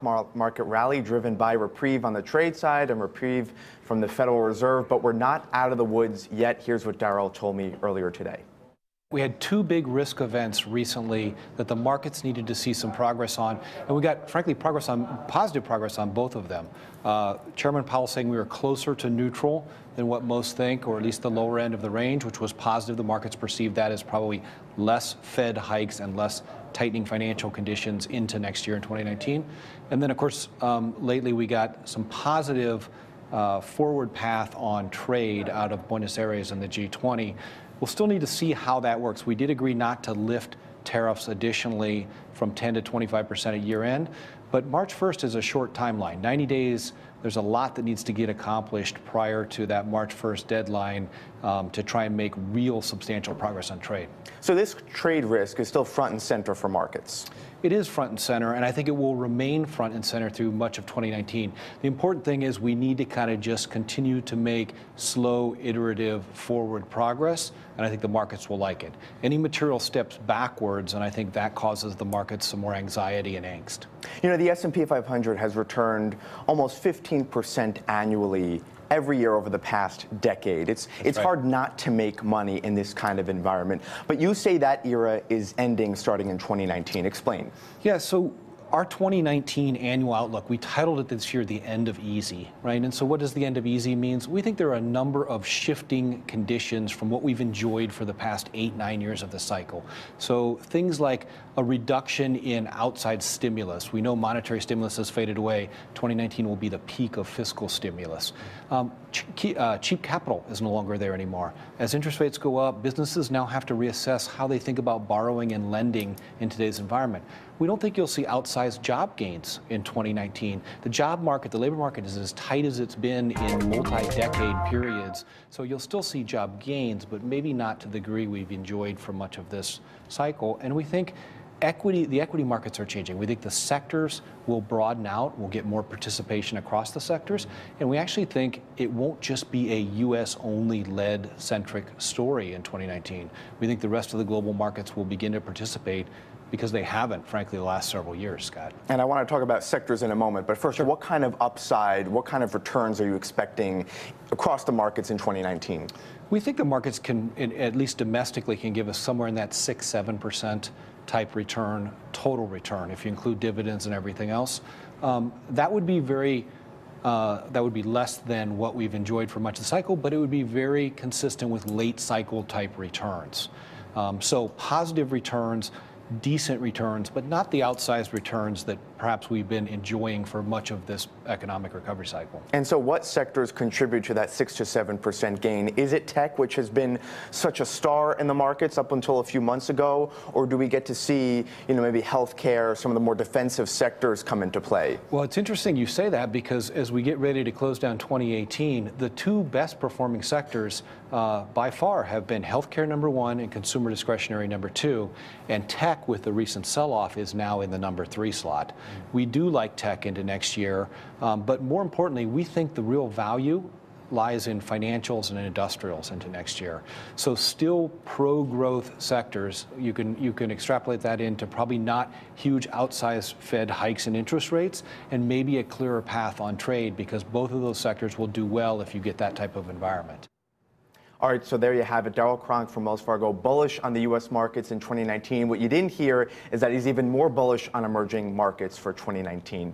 Market rally driven by reprieve on the trade side and reprieve from the Federal Reserve, but we're not out of the woods yet. Here's what Darrell told me earlier today. We had two big risk events recently that the markets needed to see some progress on, and we got, frankly, positive progress on both of them. Chairman Powell saying we were closer to neutral than what most think, or at least the lower end of the range, which was positive. The markets perceived that as probably less Fed hikes and less tightening financial conditions into next year in 2019. And then, of course, lately we got some positive forward path on trade out of Buenos Aires and the G20. We'll still need to see how that works. We did agree not to lift tariffs additionally from 10 to 25% at year end, but March 1st is a short timeline, 90 days. There's a lot that needs to get accomplished prior to that March 1st deadline to try and make real substantial progress on trade. So this trade risk is still front and center for markets. It is front and center, and I think it will remain front and center through much of 2019. The important thing is we need to kind of just continue to make slow, iterative, forward progress, and I think the markets will like it. Any material steps backwards, and I think that causes the markets some more anxiety and angst. You know, the S&P 500 has returned almost 15% annually every year over the past decade. It's right. Hard not to make money in this kind of environment. But you say that era is ending starting in 2019. Explain. Yeah, so our 2019 annual outlook, we titled it this year The End of Easy, right? And so what does the end of easy means? We think there are a number of shifting conditions from what we've enjoyed for the past 8-9 years of the cycle. So things like a reduction in outside stimulus. We know monetary stimulus has faded away. 2019 will be the peak of fiscal stimulus. Cheap capital is no longer there anymore. As interest rates go up, businesses now have to reassess how they think about borrowing and lending in today's environment. We don't think you'll see outsized job gains in 2019. The job market, the labor market, is as tight as it's been in multi-decade periods. So you'll still see job gains, but maybe not to the degree we've enjoyed for much of this cycle. And we think the equity markets are changing. We think the sectors will broaden out. We'll get more participation across the sectors. And we actually think it won't just be a U.S.-only led centric story in 2019. We think the rest of the global markets will begin to participate because they haven't, frankly, the last several years, Scott. And I want to talk about sectors in a moment. But first, What kind of upside, what kind of returns are you expecting across the markets in 2019? We think the markets can, at least domestically, can give us somewhere in that 6-7% type return, total return, if you include dividends and everything else. That would be less than what we've enjoyed for much of the cycle, but it would be very consistent with late cycle type returns. So positive returns, decent returns, but not the outsized returns that perhaps we've been enjoying for much of this economic recovery cycle. And so what sectors contribute to that 6 to 7% gain? Is it tech, which has been such a star in the markets up until a few months ago, or do we get to see, maybe healthcare, some of the more defensive sectors come into play? Well, it's interesting you say that, because as we get ready to close down 2018, the two best performing sectors by far have been healthcare number one and consumer discretionary number two, and tech with the recent sell-off is now in the number 3 slot. We do like tech into next year, but more importantly, we think the real value lies in financials and industrials into next year. So still pro-growth sectors. You can extrapolate that into probably not huge outsized Fed hikes in interest rates, and maybe a clearer path on trade, because both of those sectors will do well if you get that type of environment. All right, so there you have it. Darrell Cronk from Wells Fargo, bullish on the U.S. markets in 2019. What you didn't hear is that he's even more bullish on emerging markets for 2019.